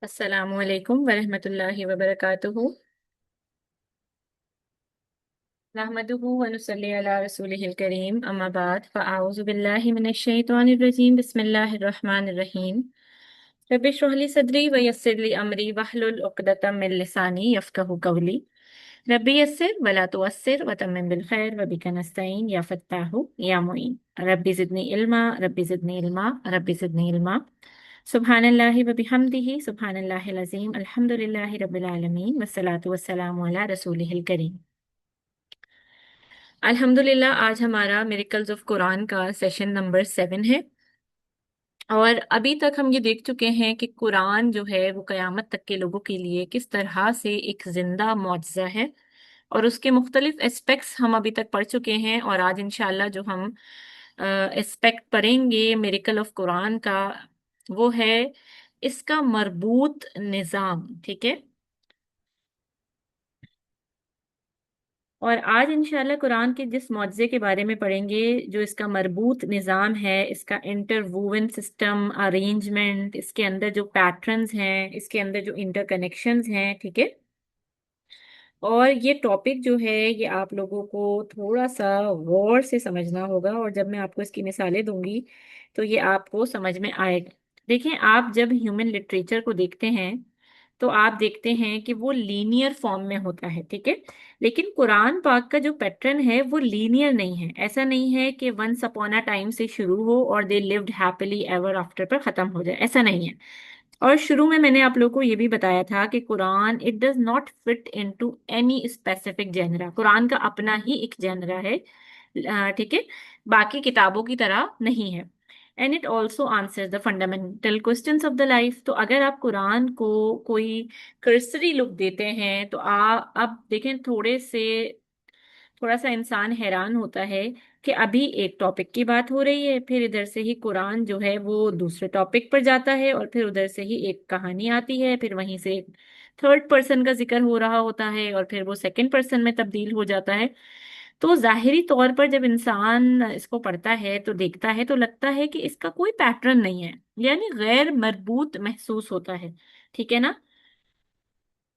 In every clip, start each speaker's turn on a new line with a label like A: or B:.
A: अस्सलामु अलैकुम वरहमतुल्लाहि वबरकातुहू। नहमदुहु व नुसल्ली अला रसूलिहिल करीम, अम्मा बाद, फ़अऊज़ु बिल्लाहि मिनश शैतानिर रजीम, बिस्मिल्लाहिर रहमानिर रहीम। रब्बि इश्रह ली सदरी व यस्सिर ली अमरी वहलुल उक़दतम मिन लिसानी यफ़क़हू क़ौली। रब्बी यस्सिर वला तुअस्सिर व तम्मिम बिल खैर व बिका नस्तईन या फ़त्ताहु या मुईन। रब्बी ज़िदनी इल्मा, रब्बी ज़िदनी इल्मा, रब्बी ज़िदनी इल्मा। सुब्हानल्लाहि व बिहम्दिही सुब्हानल्लाहिल अज़ीम, अल्हम्दुलिल्लाहि रब्बिल आलमीन, वस्सलातु वस्सलामु अला रसूलिहिल करीम। अल्हम्दुलिल्लाह, आज हमारा मिरेकल्स ऑफ कुरान का सेशन नंबर 7 है। और अभी तक हम ये देख चुके हैं कि कुरान जो है वो क़यामत तक के लोगों के लिए किस तरह से एक जिंदा मुअज्जा है, और उसके मुख्तलिफ एस्पेक्ट्स हम अभी तक पढ़ चुके हैं। और आज इंशाल्लाह जो हम एस्पेक्ट पढ़ेंगे मिरेकल ऑफ कुरान का, वो है इसका मरबूत निज़ाम। ठीक है। और आज इंशाल्लाह कुरान के जिस मुअज्जे के बारे में पढ़ेंगे, जो इसका मरबूत निज़ाम है, इसका इंटरवूवन सिस्टम अरेंजमेंट, इसके अंदर जो पैटर्न्स हैं, इसके अंदर जो इंटरकनेक्शंस हैं, ठीक है। और ये टॉपिक जो है ये आप लोगों को थोड़ा सा गौर से समझना होगा, और जब मैं आपको इसकी मिसालें दूंगी तो ये आपको समझ में आएगा। देखें, आप जब ह्यूमन लिटरेचर को देखते हैं तो आप देखते हैं कि वो लीनियर फॉर्म में होता है, ठीक है। लेकिन कुरान पाक का जो पैटर्न है वो लीनियर नहीं है। ऐसा नहीं है कि वंस अपॉन अ टाइम से शुरू हो और they lived happily ever after पर खत्म हो जाए, ऐसा नहीं है। और शुरू में मैंने आप लोगों को ये भी बताया था कि Quran it does not fit into any specific genre. Quran का अपना ही एक जेनरा है, ठीक है, बाकी किताबों की तरह नहीं है। And it also answers the fundamental questions of the life. तो अगर आप कुरान को कोई कर्सरी लुक देते हैं तो अब देखें, थोड़ा सा इंसान हैरान होता है कि अभी एक टॉपिक की बात हो रही है, फिर इधर से ही कुरान जो है वो दूसरे टॉपिक पर जाता है, और फिर उधर से ही एक कहानी आती है, फिर वहीं से एक थर्ड पर्सन का जिक्र हो रहा होता है, और फिर वो सेकंड पर्सन में तब्दील हो जाता है। तो जाहिरी तौर पर जब इंसान इसको पढ़ता है तो देखता है तो लगता है कि इसका कोई पैटर्न नहीं है, यानी गैर मरबूत महसूस होता है, ठीक है ना।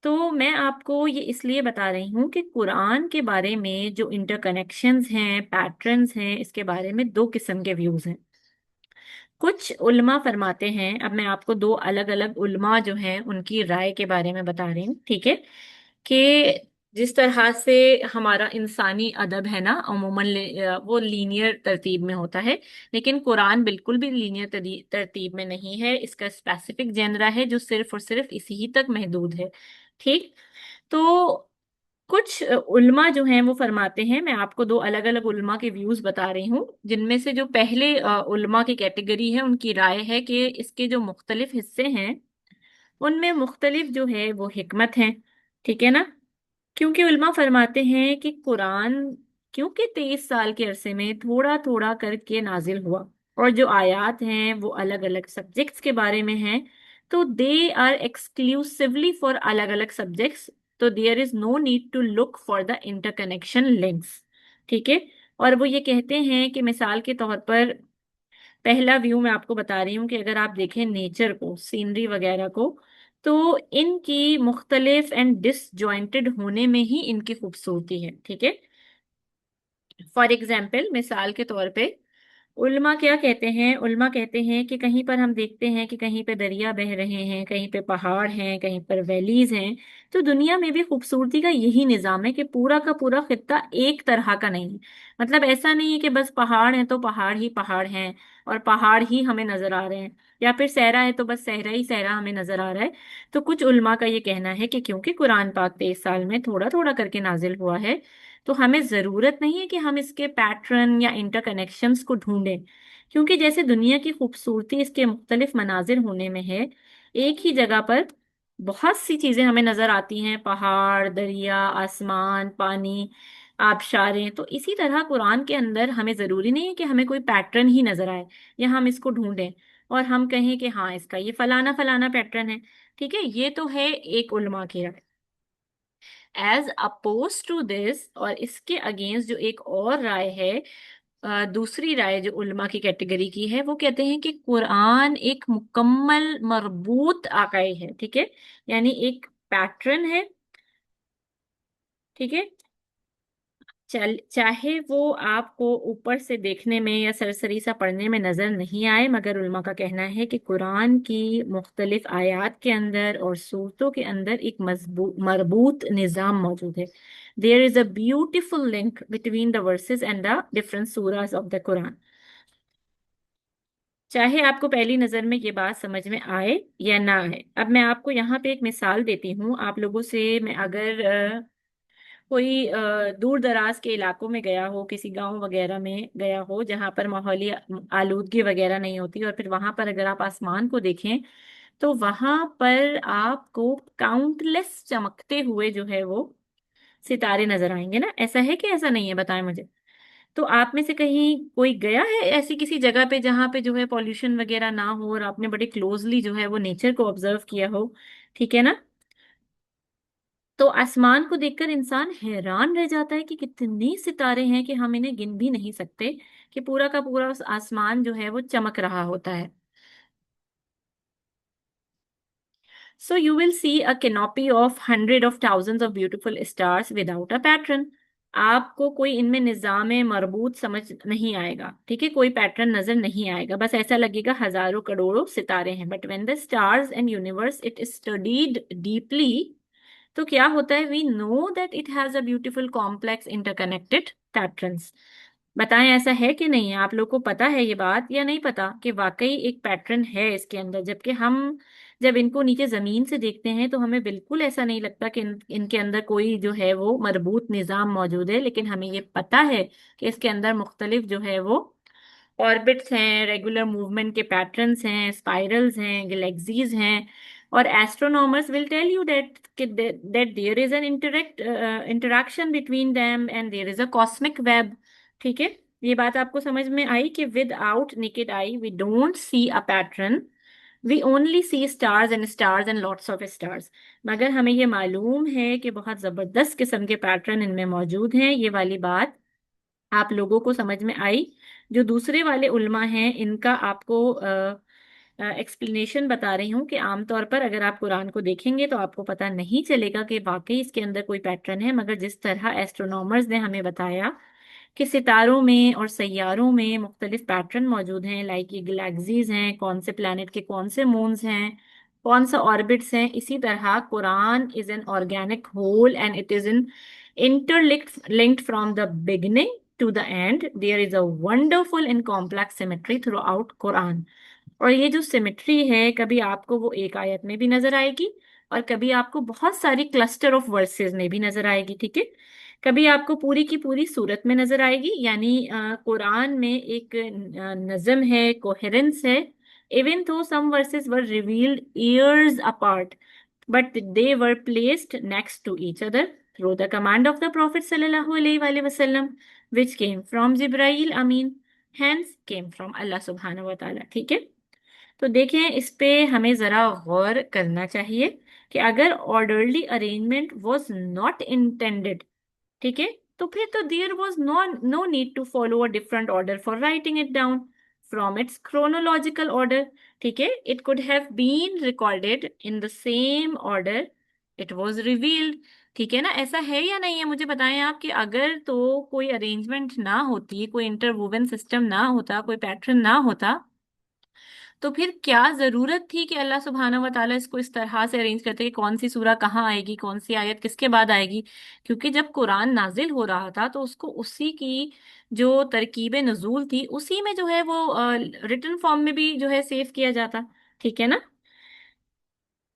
A: तो मैं आपको ये इसलिए बता रही हूँ कि कुरान के बारे में जो इंटरकनेक्शंस हैं, पैटर्न्स हैं, इसके बारे में दो किस्म के व्यूज हैं। कुछ उल्मा फरमाते हैं, अब मैं आपको दो अलग अलग उल्मा जो हैं उनकी राय के बारे में बता रही हूँ, ठीक है, कि जिस तरह से हमारा इंसानी अदब है ना, अमूमन वो लीनियर तरतीब में होता है, लेकिन कुरान बिल्कुल भी लीनियर तरतीब में नहीं है। इसका स्पेसिफिक जेनरा है जो सिर्फ और सिर्फ इसी ही तक महदूद है, ठीक। तो कुछ उल्मा जो हैं वो फरमाते हैं, मैं आपको दो अलग अलग उल्मा के व्यूज बता रही हूँ, जिनमें से जो पहले उल्मा की कैटेगरी है उनकी राय है कि इसके जो मुख्तलिफ हिस्से हैं उनमें मुख्तलिफ जो है वो हिकमत है, ठीक है ना। क्योंकि उल्मा फरमाते हैं कि कुरान क्योंकि 23 साल के अरसे में थोड़ा थोड़ा करके नाजिल हुआ, और जो आयात हैं वो अलग अलग सब्जेक्ट्स के बारे में हैं, तो दे आर एक्सक्लूसिवली फॉर अलग अलग सब्जेक्ट्स। तो there is no need to look for the interconnection links, ठीक है। और वो ये कहते हैं कि मिसाल के तौर पर पहला व्यू मैं आपको बता रही हूँ कि अगर आप देखें नेचर को, सीनरी वगैरह को, तो इनकी मुख्तलिफ एंड डिसजॉइंटेड होने में ही इनकी खूबसूरती है, ठीक है। फॉर एग्जाम्पल, मिसाल के तौर पे उल्मा क्या कहते हैं, उल्मा कहते हैं कि कहीं पर हम देखते हैं कि कहीं पे दरिया बह रहे हैं, कहीं पे पहाड़ हैं, कहीं पर वैलीज हैं। तो दुनिया में भी खूबसूरती का यही निज़ाम है कि पूरा का पूरा खित्ता एक तरह का नहीं है। मतलब ऐसा नहीं है कि बस पहाड़ हैं तो पहाड़ ही पहाड़ हैं और पहाड़ ही हमें नजर आ रहे हैं, या फिर सहरा है तो बस सहरा ही सहरा हमें नजर आ रहा है। तो कुछ उल्मा का ये कहना है कि क्योंकि कुरान पाक 23 साल में थोड़ा थोड़ा करके नाजिल हुआ है, तो हमें जरूरत नहीं है कि हम इसके पैटर्न या इंटरकनेक्शंस को ढूंढें, क्योंकि जैसे दुनिया की खूबसूरती इसके मुख्तलिफ मनाजिर होने में है, एक ही जगह पर बहुत सी चीजें हमें नजर आती हैं, पहाड़, दरिया, आसमान, पानी, आबशारें। तो इसी तरह कुरान के अंदर हमें जरूरी नहीं है कि हमें कोई पैटर्न ही नजर आए या हम इसको ढूंढें और हम कहें कि हाँ इसका ये फलाना फलाना पैटर्न है, ठीक है। ये तो है एक उलमा की राय। एज अपोज टू दिस, और इसके अगेंस्ट जो एक और राय है, दूसरी राय जो उलमा की कैटेगरी की है, वो कहते हैं कि कुरान एक मुकम्मल मरबूत आकाई है, ठीक है, यानी एक पैटर्न है, ठीक है। चाहे वो आपको ऊपर से देखने में या सरसरी सा पढ़ने में नजर नहीं आए, मगर उलमा का कहना है कि कुरान की मुख्तलिफ आयत के अंदर और सूरतों के अंदर एक मजबूत मरबूत निज़ाम मौजूद है। There is a beautiful link between the verses and the different surahs of the Quran. चाहे आपको पहली नजर में ये बात समझ में आए या ना आए। अब मैं आपको यहाँ पे एक मिसाल देती हूँ। आप लोगों से मैं अगर कोई दूर दराज के इलाकों में गया हो, किसी गांव वगैरह में गया हो जहां पर माहौली आलूदगी वगैरह नहीं होती, और फिर वहां पर अगर आप आसमान को देखें तो वहां पर आपको काउंटलेस चमकते हुए जो है वो सितारे नजर आएंगे ना। ऐसा है कि ऐसा नहीं है, बताएं मुझे। तो आप में से कहीं कोई गया है ऐसी किसी जगह पे जहां पे जो है पॉल्यूशन वगैरह ना हो और आपने बड़े क्लोजली जो है वो नेचर को ऑब्जर्व किया हो, ठीक है ना। तो आसमान को देखकर इंसान हैरान रह जाता है कि कितने सितारे हैं कि हम इन्हें गिन भी नहीं सकते, कि पूरा का पूरा उस आसमान जो है वो चमक रहा होता है। So you will see a canopy of hundred of thousands of beautiful stars without a pattern. आपको कोई इनमें निज़ाम मरबूत समझ नहीं आएगा, ठीक है, कोई पैटर्न नजर नहीं आएगा, बस ऐसा लगेगा हजारों करोड़ों सितारे हैं। But when the stars and universe it studied deeply, तो क्या होता है, we know that it has a beautiful complex interconnected patterns. बताएं ऐसा है कि नहीं है? आप लोग को पता है ये बात या नहीं पता कि वाकई एक पैटर्न है इसके अंदर, जबकि हम जब इनको नीचे जमीन से देखते हैं तो हमें बिल्कुल ऐसा नहीं लगता कि इनके अंदर कोई जो है वो मरबूत निज़ाम मौजूद है। लेकिन हमें ये पता है कि इसके अंदर मुख्तलिफ जो है वो ऑर्बिट्स हैं, रेगुलर मूवमेंट के पैटर्न्स हैं, स्पाइरल्स हैं, गैलेक्सीज हैं। और astronomers will tell you that there is an interaction between them and there is a cosmic web, ठीक है। ये बात आपको समझ में आई कि without naked eye we don't see a pattern, we only see stars and lots of stars. मगर हमें ये मालूम है कि बहुत जबरदस्त किस्म के पैटर्न इनमें मौजूद हैं। ये वाली बात आप लोगों को समझ में आई। जो दूसरे वाले उल्मा हैं इनका आपको एक्सप्लेनेशन बता रही हूँ कि आमतौर पर अगर आप कुरान को देखेंगे तो आपको पता नहीं चलेगा कि वाकई इसके अंदर कोई पैटर्न है, मगर जिस तरह एस्ट्रोनॉमर्स ने हमें बताया कि सितारों में और सैयारों में मुख्तलिफ पैटर्न मौजूद हैं, लाइक ये गैलेक्सीज हैं, कौन से प्लैनेट के कौन से मून्स हैं, कौन सा ऑर्बिट्स हैं, इसी तरह Quran is an organic whole and it is in interlinked from the beginning to the end. There is a wonderful and complex symmetry throughout Quran. और ये जो सिमेट्री है कभी आपको वो एक आयत में भी नजर आएगी और कभी आपको बहुत सारी क्लस्टर ऑफ वर्सेस में भी नजर आएगी, ठीक है। कभी आपको पूरी की पूरी सूरत में नजर आएगी, यानी कुरान में एक नज़म है, कोहेरेंस है। Even though some verses were revealed years apart, but they were placed next to each other through the command of the Prophet sallallahu alaihi wasallam, which came from Jibrail Amin, hence came from Allah subhanahu wa ta'ala, ठीक है। तो देखें, इस पे हमें जरा गौर करना चाहिए कि अगर orderly arrangement was not intended, ठीक है, तो फिर तो there was no need to follow a different order for writing it down from its chronological order, ठीक है। It could have been recorded in the same order it was revealed, ठीक है ना। ऐसा है या नहीं है, मुझे बताएं आप कि अगर तो कोई अरेंजमेंट ना होती, कोई इंटरवोवन सिस्टम ना होता, कोई पैटर्न ना होता, तो फिर क्या जरूरत थी कि अल्लाह सुब्हानहू व तआला इसको इस तरह से अरेंज करते कि कौन सी सूरा कहाँ आएगी, कौन सी आयत किसके बाद आएगी। क्योंकि जब कुरान नाजिल हो रहा था तो उसको उसी की जो तरकीब नुजूल थी उसी में जो है वो रिटन फॉर्म में भी जो है सेव किया जाता, ठीक है ना।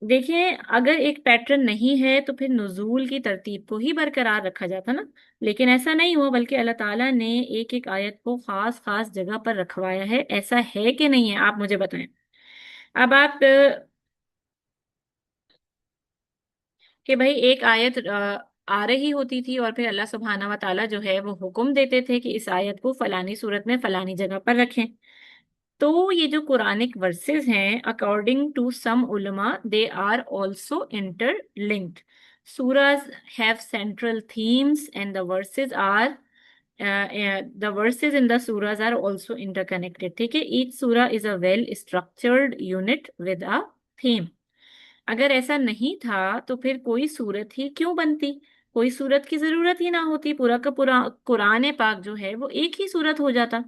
A: देखिए, अगर एक पैटर्न नहीं है तो फिर नुजूल की तरतीब को ही बरकरार रखा जाता ना। लेकिन ऐसा नहीं हुआ, बल्कि अल्लाह ताला ने एक एक आयत को खास खास जगह पर रखवाया है। ऐसा है कि नहीं है, आप मुझे बताएं। अब आप कि भाई एक आयत आ रही होती थी और फिर अल्लाह सुब्हाना व ताला जो है वो हुक्म देते थे कि इस आयत को फलानी सूरत में फलानी जगह पर रखें। तो ये जो कुरानिक वर्सेस हैं, अकॉर्डिंग टू सम उलमा, they are also interlinked. Surahs have central themes and the verses are the verses in the surahs are also interconnected, ठीक है। Each surah is a well structured unit with a theme. अगर ऐसा नहीं था तो फिर कोई सूरत ही क्यों बनती, कोई सूरत की जरूरत ही ना होती, पूरा का पूरा कुरान पाक जो है वो एक ही सूरत हो जाता।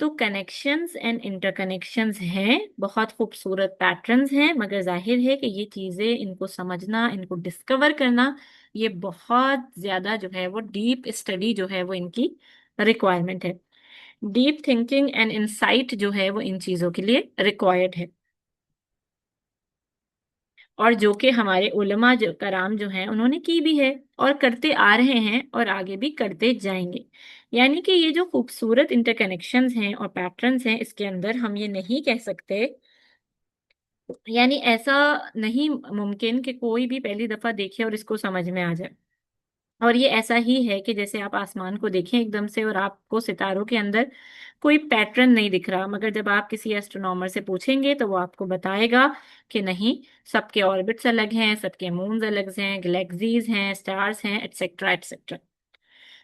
A: तो कनेक्शंस एंड इंटरकनेक्शंस हैं, बहुत खूबसूरत पैटर्न्स हैं, मगर जाहिर है कि ये चीज़ें, इनको समझना, इनको डिस्कवर करना, ये बहुत ज़्यादा जो है वो डीप स्टडी जो है वो इनकी रिक्वायरमेंट है। डीप थिंकिंग एंड इंसाइट जो है वो इन चीज़ों के लिए रिक्वायर्ड है, और जो कि हमारे उलमा जो कराम जो हैं उन्होंने की भी है और करते आ रहे हैं और आगे भी करते जाएंगे। यानी कि ये जो खूबसूरत इंटरकनेक्शंस हैं और पैटर्न्स हैं, इसके अंदर हम ये नहीं कह सकते, यानी ऐसा नहीं मुमकिन कि कोई भी पहली दफा देखे और इसको समझ में आ जाए। और ये ऐसा ही है कि जैसे आप आसमान को देखें एकदम से और आपको सितारों के अंदर कोई पैटर्न नहीं दिख रहा, मगर जब आप किसी एस्ट्रोनॉमर से पूछेंगे तो वो आपको बताएगा कि नहीं, सबके ऑर्बिट्स अलग हैं, सबके मून्स अलग हैं, गैलेक्सीज हैं, स्टार्स हैं, एटसेट्रा एटसेट्रा।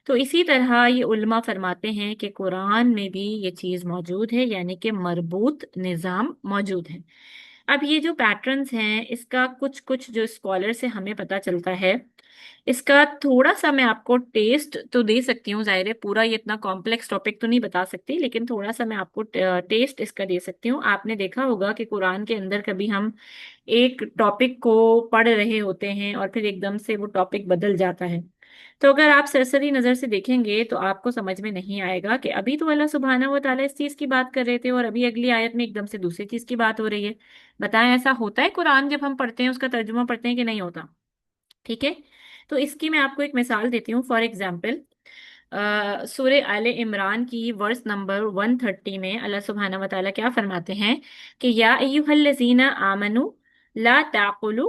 A: तो इसी तरह ये उल्मा फरमाते हैं कि कुरान में भी ये चीज़ मौजूद है, यानी कि मरबूत निज़ाम मौजूद है। अब ये जो पैटर्न्स हैं, इसका कुछ कुछ जो स्कॉलर से हमें पता चलता है, इसका थोड़ा सा मैं आपको टेस्ट तो दे सकती हूँ, जाहिर है पूरा ये इतना कॉम्प्लेक्स टॉपिक तो नहीं बता सकती, लेकिन थोड़ा सा मैं आपको टेस्ट इसका दे सकती हूँ। आपने देखा होगा कि कुरान के अंदर कभी हम एक टॉपिक को पढ़ रहे होते हैं और फिर एकदम से वो टॉपिक बदल जाता है। तो अगर आप सरसरी नजर से देखेंगे तो आपको समझ में नहीं आएगा कि अभी तो अल्लाह सुब्हाना व तआला इस चीज की बात कर रहे थे और अभी अगली आयत में एकदम से दूसरी चीज की बात हो रही है। बताएं, ऐसा होता है कुरान जब हम पढ़ते हैं उसका तर्जुमा पढ़ते हैं कि नहीं होता? ठीक है। तो इसकी मैं आपको एक मिसाल देती हूँ। फॉर एग्जाम्पल, सूर्य आले इमरान की वर्स नंबर 130 में अल्लाह सुब्हाना व तआला क्या फरमाते हैं कि या अय्युहल्लज़ीना आमनू ला ताकुलू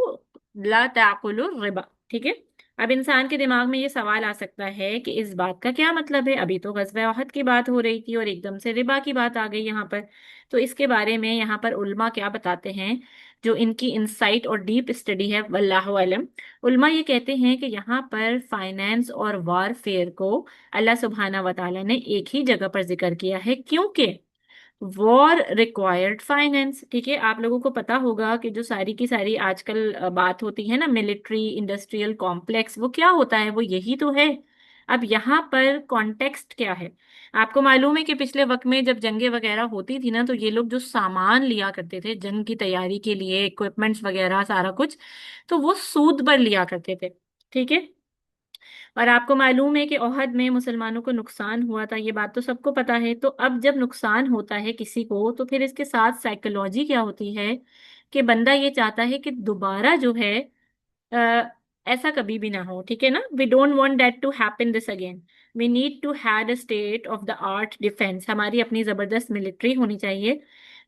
A: ला ताकुलू रिबा। ठीक है। अब इंसान के दिमाग में ये सवाल आ सकता है कि इस बात का क्या मतलब है, अभी तो गज़वे ओहद की बात हो रही थी और एकदम से रिबा की बात आ गई यहाँ पर। तो इसके बारे में यहाँ पर उल्मा क्या बताते हैं, जो इनकी इंसाइट और डीप स्टडी है, वल्लाहु अलम। उल्मा ये कहते हैं कि यहाँ पर फाइनेंस और वारफेयर को अल्लाह सुब्हाना व तआला ने एक ही जगह पर जिक्र किया है, क्योंकि वॉर रिक्वायर्ड फाइनेंस। ठीक है। आप लोगों को पता होगा कि जो सारी की सारी आजकल बात होती है ना, मिलिट्री इंडस्ट्रियल कॉम्प्लेक्स, वो क्या होता है, वो यही तो है। अब यहाँ पर कॉन्टेक्स्ट क्या है? आपको मालूम है कि पिछले वक्त में जब जंगें वगैरह होती थी ना, तो ये लोग जो सामान लिया करते थे जंग की तैयारी के लिए, इक्विपमेंट्स वगैरह सारा कुछ, तो वो सूद पर लिया करते थे। ठीक है। और आपको मालूम है कि ओहद में मुसलमानों को नुकसान हुआ था, ये बात तो सबको पता है। तो अब जब नुकसान होता है किसी को, तो फिर इसके साथ साइकोलॉजी क्या होती है कि बंदा ये चाहता है कि दोबारा जो है अ, ऐसा कभी भी ना हो। ठीक है ना, we don't want that to happen this again. We need to had a state of the art defence, हमारी अपनी जबरदस्त मिलिट्री होनी चाहिए।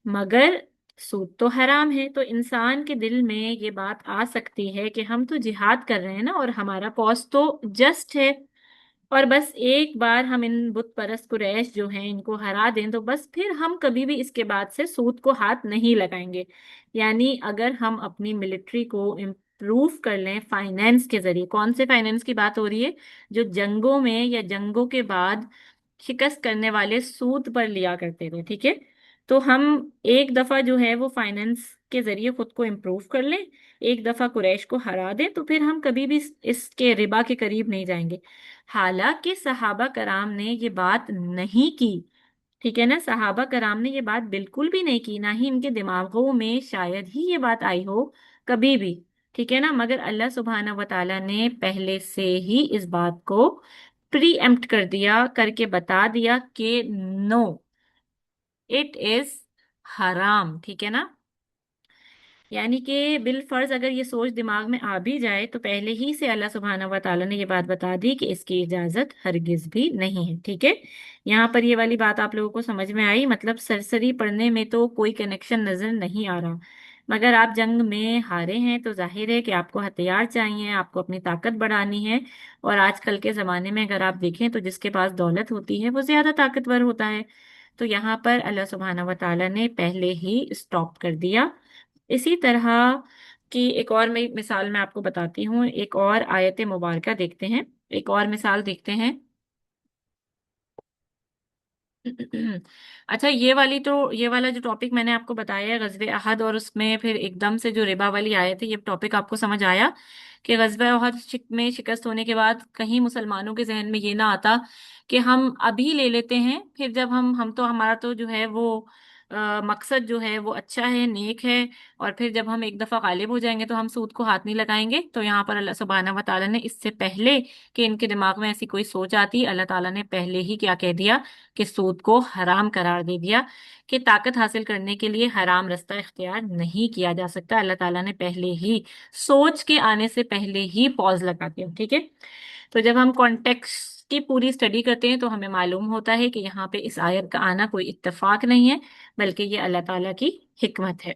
A: मगर सूद तो हराम है, तो इंसान के दिल में ये बात आ सकती है कि हम तो जिहाद कर रहे हैं ना, और हमारा कॉज तो जस्ट है, और बस एक बार हम इन बुत परस्त कुरैश जो हैं इनको हरा दें तो बस फिर हम कभी भी इसके बाद से सूद को हाथ नहीं लगाएंगे। यानी अगर हम अपनी मिलिट्री को इम्प्रूव कर लें फाइनेंस के जरिए, कौन से फाइनेंस की बात हो रही है? जो जंगों में या जंगों के बाद शिकस्त करने वाले सूद पर लिया करते थे। ठीक है। तो हम एक दफा जो है वो फाइनेंस के जरिए खुद को इम्प्रूव कर लें, एक दफा कुरैश को हरा दें, तो फिर हम कभी भी इसके रिबा के करीब नहीं जाएंगे। हालांकि सहाबा कराम ने ये बात नहीं की। ठीक है ना, सहाबा कराम ने ये बात बिल्कुल भी नहीं की, ना ही इनके दिमागों में शायद ही ये बात आई हो कभी भी। ठीक है ना, मगर अल्लाह सुब्हाना व तआला ने पहले से ही इस बात को प्री एम्प्ट कर दिया, करके बता दिया कि नो, इट इज हराम। ठीक है ना। यानी कि बिल फर्ज अगर ये सोच दिमाग में आ भी जाए तो पहले ही से अल्लाह सुब्हाना व तआला ने ये बात बता दी कि इसकी इजाजत हरगिज भी नहीं है। ठीक है। यहाँ पर ये वाली बात आप लोगों को समझ में आई? मतलब सरसरी पढ़ने में तो कोई कनेक्शन नजर नहीं आ रहा, मगर आप जंग में हारे हैं तो जाहिर है कि आपको हथियार चाहिए, आपको अपनी ताकत बढ़ानी है। और आजकल के जमाने में अगर आप देखें तो जिसके पास दौलत होती है वो ज्यादा ताकतवर होता है। तो यहाँ पर अल्लाह सुब्हाना व तआला ने पहले ही स्टॉप कर दिया। इसी तरह की एक और मैं मिसाल मैं आपको बताती हूँ, एक और आयत मुबारका देखते हैं, एक और मिसाल देखते हैं। अच्छा, ये वाला जो टॉपिक मैंने आपको बताया है गज़वे अहद, और उसमें फिर एकदम से जो रिबा वाली आए थे, ये टॉपिक आपको समझ आया कि गज़वे अहद में शिकस्त होने के बाद कहीं मुसलमानों के जहन में ये ना आता कि हम अभी ले लेते हैं, फिर जब हम तो हमारा तो जो है वो मकसद जो है वो अच्छा है, नेक है, और फिर जब हम एक दफा गालिब हो जाएंगे तो हम सूद को हाथ नहीं लगाएंगे। तो यहाँ पर अल्लाह सुब्हानहू व तआला ने इससे पहले कि इनके दिमाग में ऐसी कोई सोच आती, अल्लाह ताला ने पहले ही क्या कह दिया कि सूद को हराम करार दे दिया, कि ताकत हासिल करने के लिए हराम रास्ता इख्तियार नहीं किया जा सकता। अल्लाह ताला ने पहले ही, सोच के आने से पहले ही पॉज लगा दिया। ठीक है। तो जब हम कॉन्टेक्स्ट की पूरी स्टडी करते हैं तो हमें मालूम होता है कि यहाँ पे इस आयत का आना कोई इत्तेफाक नहीं है, बल्कि ये अल्लाह ताला की हिकमत है।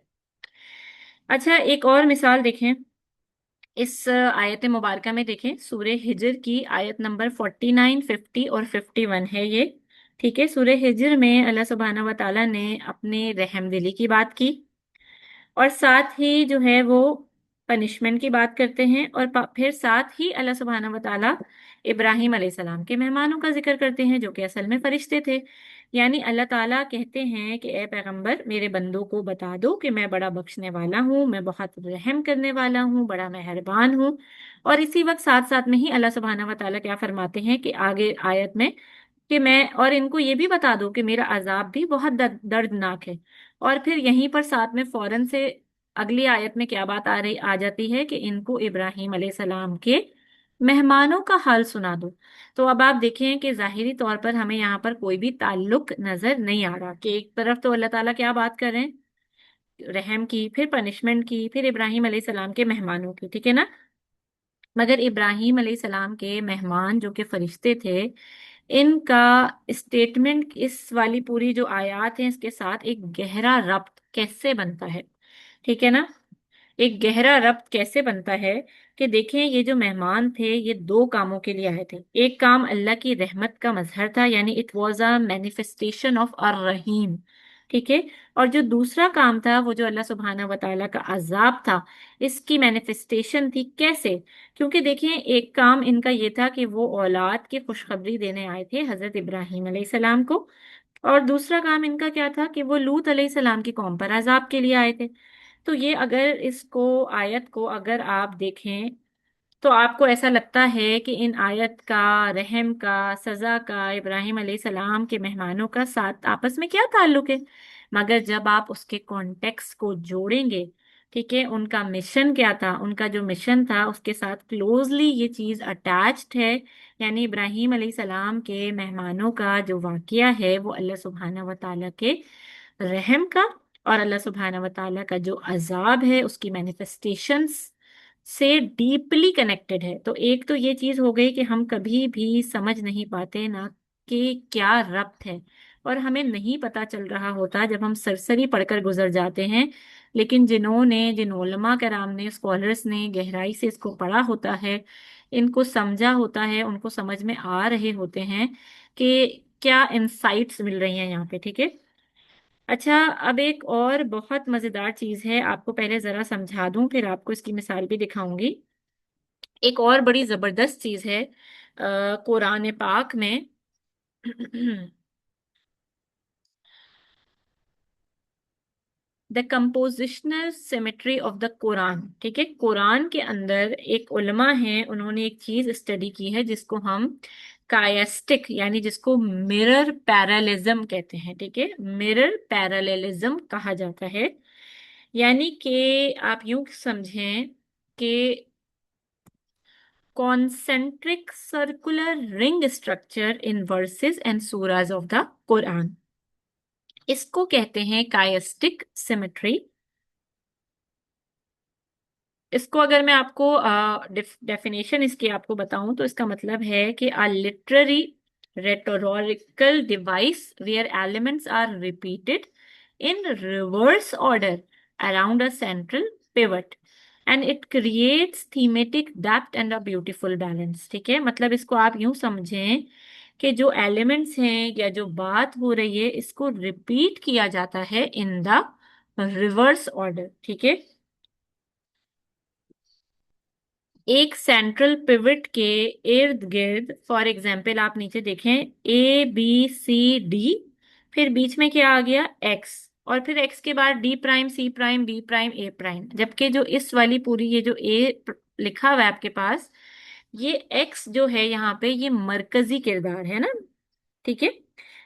A: अच्छा, एक और मिसाल देखें इस आयत मुबारका में। देखें सूरह हिजर की आयत नंबर 49, 50 और 51 है ये। ठीक है। सूरह हिजर में अल्लाह सुब्हानहू व तआला ने अपने रहम दिली की बात की, और साथ ही जो है वो पनिशमेंट की बात करते हैं, और फिर साथ ही अल्लाह सुब्हानहू व तआला इब्राहिम अलैहिस्सलाम के मेहमानों का जिक्र करते हैं, जो कि असल में फरिश्ते थे। यानी अल्लाह ताला कहते हैं कि ए पैगंबर, मेरे बंदों को बता दो कि मैं बड़ा बख्शने वाला हूँ, मैं बहुत रहम करने वाला हूँ, बड़ा मेहरबान हूँ। और इसी वक्त साथ साथ में ही अल्लाह सुब्हानहू व तआला क्या फरमाते हैं कि आगे आयत में, कि मैं और इनको ये भी बता दो कि मेरा अजाब भी बहुत दर्दनाक है। और फिर यहीं पर साथ में फौरन से अगली आयत में क्या बात आ जाती है कि इनको इब्राहिम अलैहिस्सलाम के मेहमानों का हाल सुना दो। तो अब आप देखें कि जाहिरी तौर पर हमें यहाँ पर कोई भी ताल्लुक नजर नहीं आ रहा, कि एक तरफ तो अल्लाह ताला क्या बात कर रहे हैं, रहम की, फिर पनिशमेंट की, फिर इब्राहिम अलैहिस्सलाम के मेहमानों की। ठीक है ना। मगर इब्राहिम अलैहिस्सलाम के मेहमान जो कि फरिश्ते थे, इनका स्टेटमेंट इस वाली पूरी जो आयत है इसके साथ एक गहरा रब्त कैसे बनता है। ठीक है ना। एक गहरा रब्त कैसे बनता है कि देखें, ये जो मेहमान थे ये दो कामों के लिए आए थे। एक काम अल्लाह की रहमत का मजहर था, यानी it was a manifestation of ar Rahim. ठीक है। और जो दूसरा काम था वो जो अल्लाह सुब्हाना व तआला का अजाब था, इसकी मैनिफेस्टेशन थी। कैसे? क्योंकि देखिए, एक काम इनका ये था कि वो औलाद की खुशखबरी देने आए थे हजरत इब्राहिम अलैहिस्सलाम को, और दूसरा काम इनका क्या था कि वो लूत अलैहिस्सलाम की कौम पर अजाब के लिए आए थे। तो ये अगर इसको, आयत को अगर आप देखें, तो आपको ऐसा लगता है कि इन आयत का, रहम का, सजा का, इब्राहिम अलैहिस्सलाम के मेहमानों का साथ आपस में क्या ताल्लुक है। मगर जब आप उसके कॉन्टेक्स्ट को जोड़ेंगे, ठीक है, उनका मिशन क्या था, उनका जो मिशन था उसके साथ क्लोजली ये चीज अटैच्ड है। यानी इब्राहिम अलैहिस्सलाम के मेहमानों का जो वाकया है वो अल्लाह सुब्हाना व तआला के रहम का, और अल्लाह सुब्हाना व तआला का जो अजाब है उसकी मैनिफेस्टेशंस से डीपली कनेक्टेड है। तो एक तो ये चीज हो गई कि हम कभी भी समझ नहीं पाते ना कि क्या रब्त है, और हमें नहीं पता चल रहा होता जब हम सरसरी पढ़कर गुजर जाते हैं। लेकिन जिन उलमा कराम ने, स्कॉलर्स ने गहराई से इसको पढ़ा होता है, इनको समझा होता है, उनको समझ में आ रहे होते हैं कि क्या इंसाइट्स मिल रही हैं यहाँ पे। ठीक है। अच्छा, अब एक और बहुत मजेदार चीज है, आपको पहले जरा समझा दूं फिर आपको इसकी मिसाल भी दिखाऊंगी। एक और बड़ी जबरदस्त चीज है कुरान पाक में। The compositional symmetry of the Quran. ठीक है। कुरान के अंदर एक उलमा है, उन्होंने एक चीज स्टडी की है जिसको हम कायस्टिक, यानी जिसको मिरर पैरेललिज्म कहते हैं। ठीक है। मिरर पैरेललिज्म कहा जाता है। यानी कि आप यूं समझें कि concentric circular ring structure in versus and Suraaj of the Quran, इसको कहते हैं कायस्टिक सिमेट्री। इसको अगर मैं आपको डेफिनेशन इसकी आपको बताऊं तो इसका मतलब है कि a literary rhetorical device where elements are repeated in reverse order around a central pivot and it creates thematic depth and a beautiful balance। ठीक है। मतलब इसको आप यूं समझें कि जो एलिमेंट्स हैं या जो बात हो रही है इसको रिपीट किया जाता है इन द रिवर्स ऑर्डर। ठीक है। एक सेंट्रल पिवट के इर्द गिर्द, फॉर एग्जाम्पल आप नीचे देखें, ए बी सी डी, फिर बीच में क्या आ गया, एक्स, और फिर एक्स के बाद D prime, C prime, B prime, ए प्राइम। जबकि जो इस वाली पूरी ये जो ए लिखा हुआ है आपके पास, ये एक्स जो है यहाँ पे ये मरकजी किरदार है ना। ठीक है।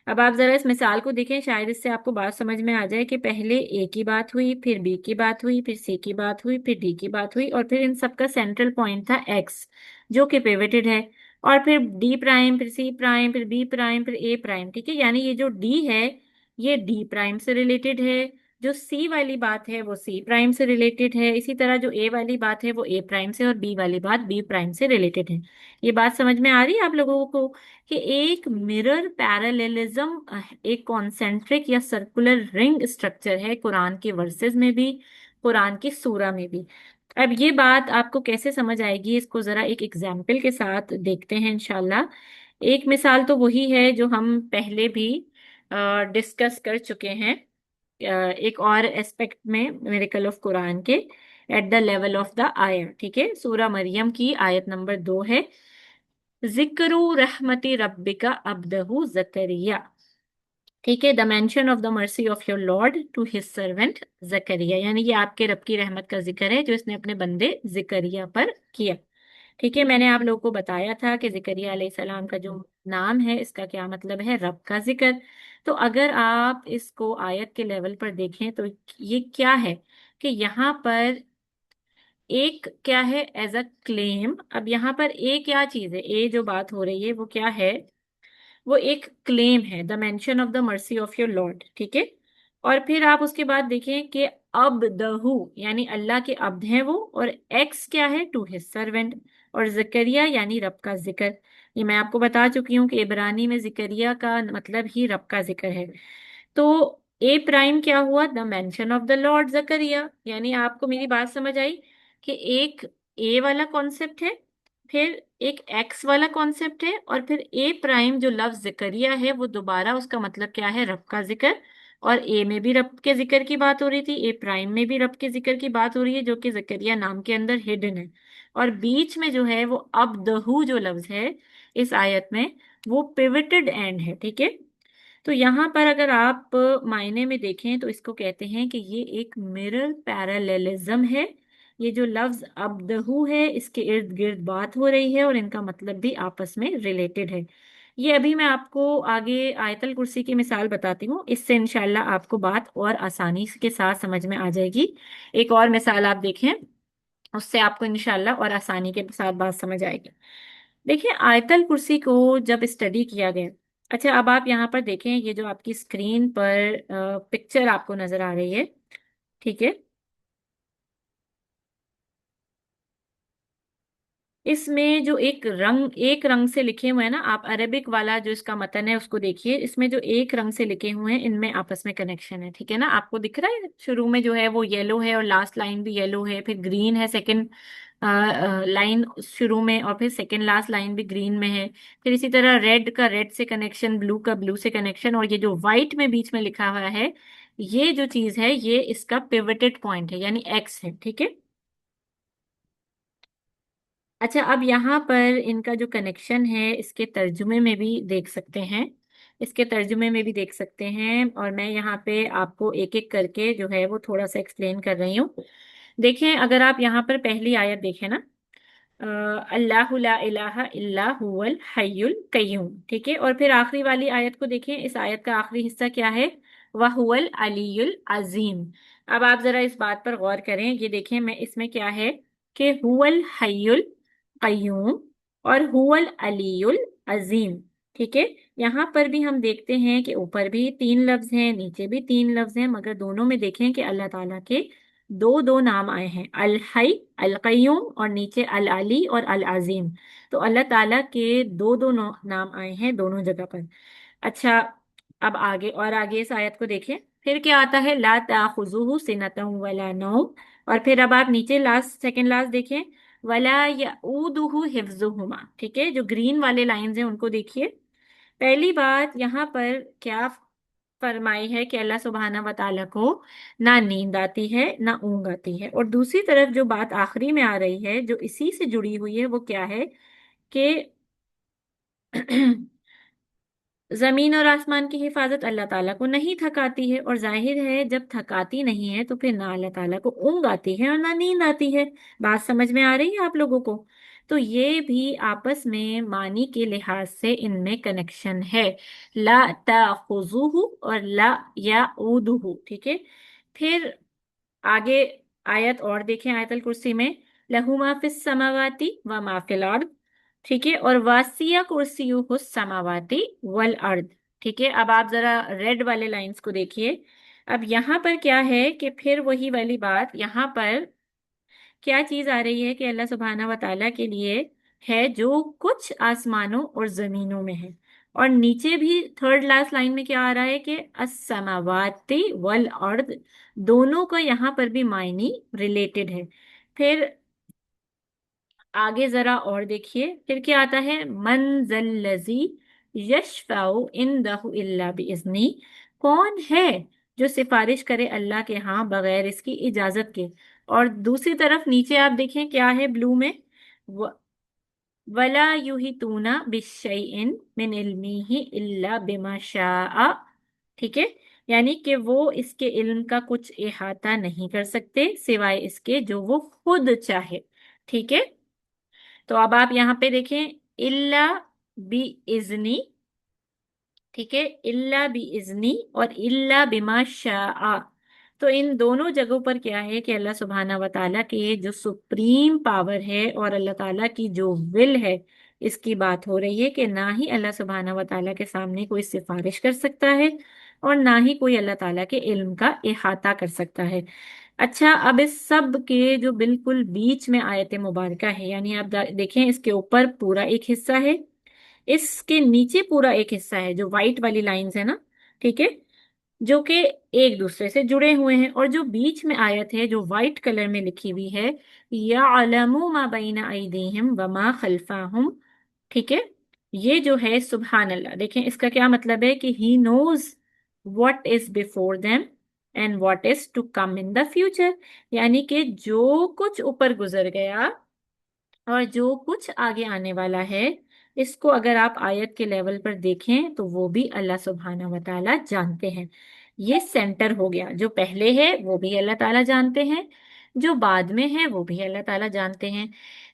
A: अब आप जरा इस मिसाल को देखें, शायद इससे आपको बात समझ में आ जाए कि पहले ए की बात हुई, फिर बी की बात हुई, फिर सी की बात हुई, फिर डी की बात हुई, और फिर इन सबका सेंट्रल पॉइंट था एक्स, जो कि पिवटेड है। और फिर डी प्राइम, फिर सी प्राइम, फिर बी प्राइम, फिर ए प्राइम। ठीक है, यानी ये जो डी है ये डी प्राइम से रिलेटेड है, जो सी वाली बात है वो सी प्राइम से रिलेटेड है, इसी तरह जो ए वाली बात है वो ए प्राइम से, और बी वाली बात बी प्राइम से रिलेटेड है। ये बात समझ में आ रही है आप लोगों को कि एक मिरर पैरेललिज्म, एक कॉन्सेंट्रिक या सर्कुलर रिंग स्ट्रक्चर है कुरान के वर्सेस में भी, कुरान की सूरा में भी। अब ये बात आपको कैसे समझ आएगी, इसको जरा एक एग्जाम्पल के साथ देखते हैं इंशाल्लाह। एक मिसाल तो वही है जो हम पहले भी डिस्कस कर चुके हैं, एक और एस्पेक्ट में मिरेकल ऑफ कुरान के, at the level of the आया। ठीक है, सूरा मरियम की आयत नंबर 2 है, जिक्रू रहमती रब्बिका अब्दहू जकरिया। ठीक है, the mention of the mercy of your lord to his servant Zakariya, यानी ये आपके रब की रहमत का जिक्र है जो इसने अपने बंदे जिकरिया पर किया। ठीक है, मैंने आप लोगों को बताया था कि जिकरिया अलैहिस्सलाम का जो नाम है इसका क्या मतलब है, रब का जिक्र। तो अगर आप इसको आयत के लेवल पर देखें तो ये क्या है कि यहाँ पर एक क्या है, एज अ क्लेम। अब यहाँ पर ए क्या चीज है, ए जो बात हो रही है वो क्या है, वो एक क्लेम है, the mention of the mercy of your Lord. ठीक है, और फिर आप उसके बाद देखें कि अब दहू यानी अल्लाह के अब्द हैं वो, और एक्स क्या है, टू हिज सर्वेंट, और जकरिया यानी रब का जिक्र। ये मैं आपको बता चुकी हूँ कि इब्रानी में जिकरिया का मतलब ही रब का जिक्र है। तो ए प्राइम क्या हुआ, the mention of the lord Zakariya, यानी आपको मेरी बात समझ आई कि एक ए वाला कॉन्सेप्ट है, फिर एक एक्स वाला कॉन्सेप्ट है, और फिर ए प्राइम जो लफ्ज जिकरिया है वो दोबारा उसका मतलब क्या है, रब का जिक्र। और ए में भी रब के जिक्र की बात हो रही थी, ए प्राइम में भी रब के जिक्र की बात हो रही है जो कि जकरिया नाम के अंदर हिडन है। और बीच में जो है वो अब दहू जो लफ्ज है इस आयत में, वो पिवटेड एंड है। ठीक है, तो यहाँ पर अगर आप मायने में देखें तो इसको कहते हैं कि ये एक मिरर पैरेललिज्म है। ये जो लफ्ज अब्दहू है इसके इर्द गिर्द बात हो रही है और इनका मतलब भी आपस में रिलेटेड है। ये अभी मैं आपको आगे आयतल कुर्सी की मिसाल बताती हूँ, इससे इंशाल्लाह आपको बात और आसानी के साथ समझ में आ जाएगी। एक और मिसाल आप देखें, उससे आपको इंशाल्लाह और आसानी के साथ बात समझ आएगी। देखिए, आयतल कुर्सी को जब स्टडी किया गया, अच्छा अब आप यहाँ पर देखें, ये जो आपकी स्क्रीन पर पिक्चर आपको नजर आ रही है, ठीक है, इसमें जो एक रंग से लिखे हुए हैं ना, आप अरेबिक वाला जो इसका मतन है उसको देखिए, इसमें जो एक रंग से लिखे हुए हैं इनमें आपस में कनेक्शन है। ठीक है ना, आपको दिख रहा है शुरू में जो है वो येलो है और लास्ट लाइन भी येलो है, फिर ग्रीन है सेकंड लाइन शुरू में, और फिर सेकंड लास्ट लाइन भी ग्रीन में है। फिर इसी तरह रेड का रेड से कनेक्शन, ब्लू का ब्लू से कनेक्शन, और ये जो व्हाइट में बीच में लिखा हुआ है ये जो चीज है ये इसका पिवटेड पॉइंट है यानी एक्स है। ठीक है, अच्छा अब यहाँ पर इनका जो कनेक्शन है इसके तर्जुमे में भी देख सकते हैं, इसके तर्जुमे में भी देख सकते हैं, और मैं यहाँ पे आपको एक एक करके जो है वो थोड़ा सा एक्सप्लेन कर रही हूँ। देखें, अगर आप यहाँ पर पहली आयत देखें ना, अल्लाहु ला इलाहा इल्ला हुवल हय्युल कय्यूम। ठीक है, और फिर आखिरी वाली आयत को देखें, इस आयत का आखिरी हिस्सा क्या है, वहुवल अलीयुल अजीम। अब आप जरा इस बात पर गौर करें, ये देखें मैं इसमें क्या है कि हुवल हय्युल कय्यूम और हुवल अलीयुल अजीम। ठीक है, यहाँ पर भी हम देखते हैं कि ऊपर भी तीन लफ्ज हैं, नीचे भी तीन लफ्ज हैं, मगर दोनों में देखें कि अल्लाह ताला के दो दो नाम आए हैं, अल हई अल कय्यूम, और नीचे अल अली और अल अजीम। तो अल्लाह ताला के दो दो नाम आए हैं दोनों जगह पर। अच्छा, अब आगे और आगे इस आयत को देखें, फिर क्या आता है, ला ताखुजुहु सिनतुम वला नौम, और फिर अब आप नीचे लास्ट सेकंड लास्ट देखें, वला यऊदुहु हिफ्जुहुमा। ठीक है, जो ग्रीन वाले लाइंस हैं उनको देखिए। पहली बात यहाँ पर क्या फरमाई है कि अल्लाह सुब्हाना व तआला को ना नींद आती है ना ऊंग आती है, और दूसरी तरफ जो बात आखिरी में आ रही है जो इसी से जुड़ी हुई है वो क्या है कि जमीन और आसमान की हिफाजत अल्लाह ताला को नहीं थकाती है, और जाहिर है जब थकाती नहीं है तो फिर ना अल्लाह ताला को ऊंघ आती है और ना नींद आती है। बात समझ में आ रही है आप लोगों को? तो ये भी आपस में मानी के लिहाज से इनमें कनेक्शन है। ला ताखुजुहु और ला याऊदुहु, ठीक है। फिर आगे आयत और देखें, आयतल कुर्सी में लहू मा फिस समावाती व मा फिल अर्द, ठीक है, और वासिया कुर्सियुहु समावाती वल अर्द, ठीक है। अब आप जरा रेड वाले लाइंस को देखिए। अब यहाँ पर क्या है कि फिर वही वाली बात, यहाँ पर क्या चीज आ रही है कि अल्लाह सुब्हाना व तआला के लिए है जो कुछ आसमानों और जमीनों में है। और नीचे भी थर्ड लास्ट लाइन में क्या आ रहा है कि अस्समावाति वल अर्द, दोनों का यहाँ पर भी मायनी रिलेटेड है। फिर आगे जरा और देखिए, फिर क्या आता है, मन जल्लजी यशफाउ इंदहु इल्ला बिइज़्नी, कौन है जो सिफारिश करे अल्लाह के यहाँ बगैर इसकी इजाजत के। और दूसरी तरफ नीचे आप देखें क्या है ब्लू में, व, वला युहितूना बिशैइन मिन इल्मिही इल्ला बिमा शाअ, ठीक है। यानी कि वो इसके इल्म का कुछ इहाता नहीं कर सकते सिवाय इसके जो वो खुद चाहे, ठीक है। तो अब आप यहाँ पे देखें, इल्ला बी इजनी, ठीक है, इल्ला बी इजनी और इल्ला बिमा शाआ। तो इन दोनों जगहों पर क्या है कि अल्लाह सुब्हाना व ताला के जो सुप्रीम पावर है और अल्लाह ताला की जो विल है, इसकी बात हो रही है कि ना ही अल्लाह सुब्हाना व ताला के सामने कोई सिफारिश कर सकता है और ना ही कोई अल्लाह ताला के इल्म का इहाता कर सकता है। अच्छा, अब इस सब के जो बिल्कुल बीच में आयत मुबारका है, यानी आप देखें इसके ऊपर पूरा एक हिस्सा है, इसके नीचे पूरा एक हिस्सा है, जो व्हाइट वाली लाइंस है ना, ठीक है, जो कि एक दूसरे से जुड़े हुए हैं। और जो बीच में आयत है जो व्हाइट कलर में लिखी हुई है, यअलमु मा बैना अयदीहिम व मा खल्फाहुम, ठीक है, ये जो है सुबहान अल्लाह, देखें इसका क्या मतलब है कि he knows what is before them and what is to come in the future. यानी कि जो कुछ ऊपर गुजर गया और जो कुछ आगे आने वाला है, इसको अगर आप आयत के लेवल पर देखें तो वो भी अल्लाह सुब्हाना व ताला जानते हैं। ये सेंटर हो गया, जो पहले है वो भी अल्लाह ताला जानते हैं, जो बाद में है वो भी अल्लाह ताला जानते हैं।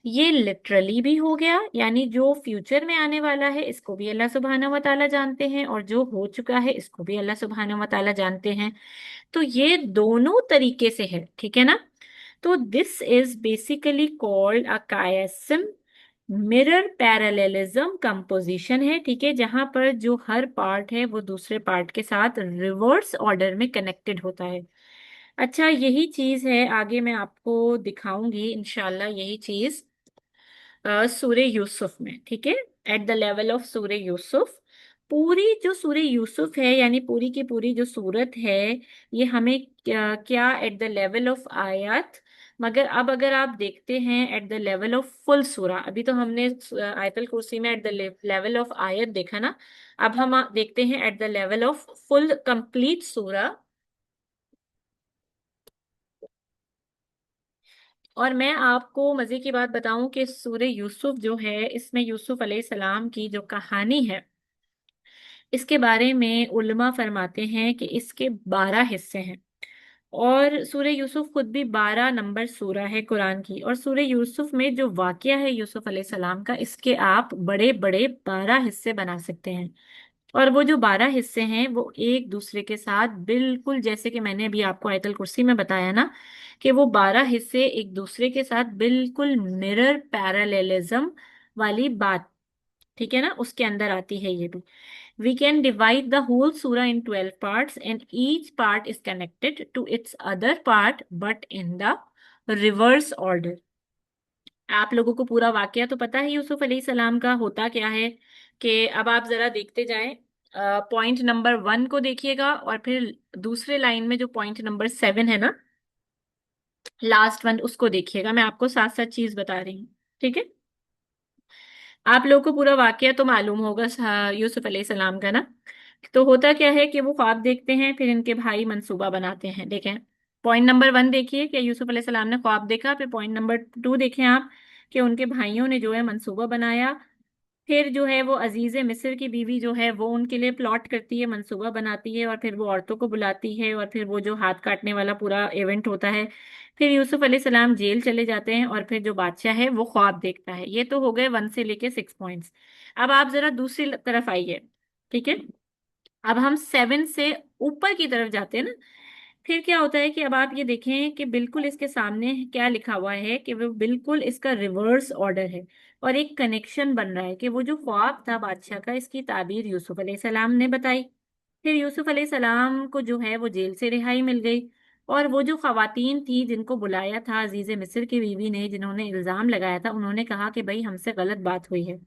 A: ये लिटरली भी हो गया, यानी जो फ्यूचर में आने वाला है इसको भी अल्लाह सुब्हाना व ताला जानते हैं, और जो हो चुका है इसको भी अल्लाह सुब्हाना व ताला जानते हैं। तो ये दोनों तरीके से है, ठीक है ना। तो this is basically called a chiasm mirror parallelism composition है, ठीक है, जहां पर जो हर पार्ट है वो दूसरे पार्ट के साथ रिवर्स ऑर्डर में कनेक्टेड होता है। अच्छा, यही चीज है आगे मैं आपको दिखाऊंगी इंशाल्लाह, यही चीज सूर्य यूसुफ में, ठीक है, एट द लेवल ऑफ सूर्य यूसुफ। पूरी जो सूर्य यूसुफ है, यानी पूरी की पूरी जो सूरत है, ये हमें क्या एट द लेवल ऑफ आयत, मगर अब अगर आप देखते हैं at the level of full सूरा, अभी तो हमने आयतल कुर्सी में एट द लेवल ऑफ आयत देखा ना, अब हम देखते हैं at the level of full complete सूरा। और मैं आपको मजे की बात बताऊं कि सूर्य यूसुफ जो है, इसमें यूसुफ अलैहिस्सलाम की जो कहानी है, इसके बारे में उलमा फरमाते हैं कि इसके 12 हिस्से हैं। और सूर्य यूसुफ खुद भी 12 नंबर सूरा है कुरान की। और सूर्य यूसुफ में जो वाकया है यूसुफ अलैहिस्सलाम का, इसके आप बड़े बड़े 12 हिस्से बना सकते हैं। और वो जो 12 हिस्से हैं वो एक दूसरे के साथ बिल्कुल, जैसे कि मैंने अभी आपको आयतल कुर्सी में बताया ना, कि वो 12 हिस्से एक दूसरे के साथ बिल्कुल मिरर पैरेललिज्म वाली बात, ठीक है ना, उसके अंदर आती है ये भी। We can divide the whole surah in 12 parts, and each part is connected to its other part but in the reverse order. आप लोगों को पूरा वाकया तो पता है यूसुफ अलैहि सलाम का, होता क्या है कि अब आप जरा देखते जाएं, पॉइंट नंबर 1 को देखिएगा और फिर दूसरे लाइन में जो पॉइंट नंबर 7 है ना, लास्ट वन, उसको देखिएगा। मैं आपको साथ साथ चीज बता रही हूँ, ठीक है। आप लोगों को पूरा वाकया तो मालूम होगा यूसुफ अलैहिस्सलाम का ना। तो होता क्या है कि वो ख्वाब देखते हैं, फिर इनके भाई मंसूबा बनाते हैं। देखें, पॉइंट नंबर 1 देखिए कि यूसुफ अलैहिस्सलाम ने ख्वाब देखा, फिर पॉइंट नंबर 2 देखें आप कि उनके भाइयों ने जो है मंसूबा बनाया پھر جو ہے وہ عزیز مصر کی بیوی جو ہے وہ ان کے لیے پلاٹ کرتی ہے، منصوبہ بناتی ہے، اور پھر وہ عورتوں کو بلاتی ہے، اور پھر وہ جو ہاتھ کاٹنے والا پورا ایونٹ ہوتا ہے. پھر یوسف علیہ السلام جیل چلے جاتے ہیں، اور پھر جو بادشاہ ہے وہ خواب دیکھتا ہے. یہ تو ہو گئے 1 سے لے کے 6 پوائنٹس. اب آپ ذرا دوسری طرف آئیے. ٹھیک ہے، اب ہم 7 سے اوپر کی طرف جاتے ہیں نا. پھر کیا ہوتا ہے کہ اب آپ یہ دیکھیں کہ بالکل اس کے سامنے کیا لکھا ہوا ہے کہ وہ بالکل اس کا ریورس آرڈر ہے، اور ایک کنیکشن بن رہا ہے کہ وہ جو خواب تھا بادشاہ کا، اس کی تعبیر یوسف علیہ السلام نے بتائی. پھر یوسف علیہ السلام کو جو ہے وہ جیل سے رہائی مل گئی، اور وہ جو خواتین تھی جن کو بلایا تھا عزیز مصر کی بیوی نے، جنہوں نے الزام لگایا تھا، انہوں نے کہا کہ بھائی ہم سے غلط بات ہوئی ہے.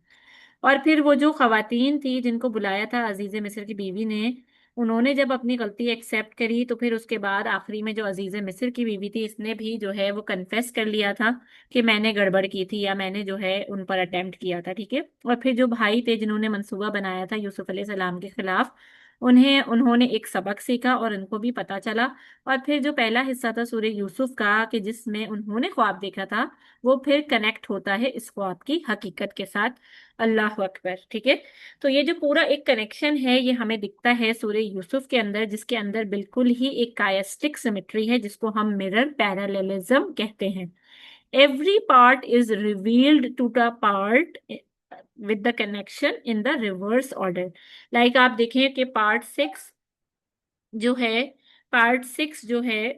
A: اور پھر وہ جو خواتین تھی جن کو بلایا تھا عزیز مصر کی بیوی نے، انہوں نے جب اپنی غلطی ایکسیپٹ کری، تو پھر اس کے بعد آخری میں جو عزیز مصر کی بیوی تھی، اس نے بھی جو ہے وہ کنفیس کر لیا تھا کہ میں نے گڑبڑ کی تھی، یا میں نے جو ہے ان پر اٹیمپٹ کیا تھا. ٹھیک ہے. اور پھر جو بھائی تھے جنہوں نے منصوبہ بنایا تھا یوسف علیہ السلام کے خلاف، انہوں نے ایک سبق سیکھا اور ان کو بھی پتا چلا. اور پھر جو پہلا حصہ تھا سورہ یوسف کا، کہ جس میں انہوں نے خواب دیکھا تھا، وہ پھر کنیکٹ ہوتا ہے اس خواب کی حقیقت کے ساتھ. اللہ اکبر. ٹھیک ہے. تو یہ جو پورا ایک کنیکشن ہے، یہ ہمیں دکھتا ہے سورہ یوسف کے اندر، جس کے اندر بالکل ہی ایک کائسٹک سیمیٹری ہے، جس کو ہم مرر پیراللزم کہتے ہیں. Every part is revealed to the part with the connection in the reverse order. Like آپ دیکھیں کہ جو ہے پارٹ 6 جو ہے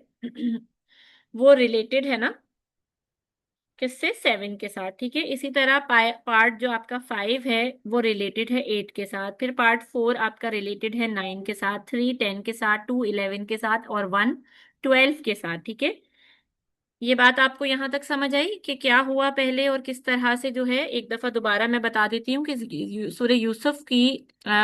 A: وہ ریلیٹڈ ہے نا کس سے؟ 7 کے ساتھ. ٹھیک ہے. اسی طرح پارٹ جو آپ کا 5 ہے وہ ریلیٹڈ ہے 8 کے ساتھ. پھر پارٹ 4 آپ کا ریلیٹڈ ہے 9 کے ساتھ، 3 10 کے ساتھ، 2 11 کے ساتھ، اور 1 12 کے ساتھ. ٹھیک ہے. یہ بات آپ کو یہاں تک سمجھ آئی کہ کیا ہوا پہلے اور کس طرح سے جو ہے؟ ایک دفعہ دوبارہ میں بتا دیتی ہوں کہ سورہ یوسف کی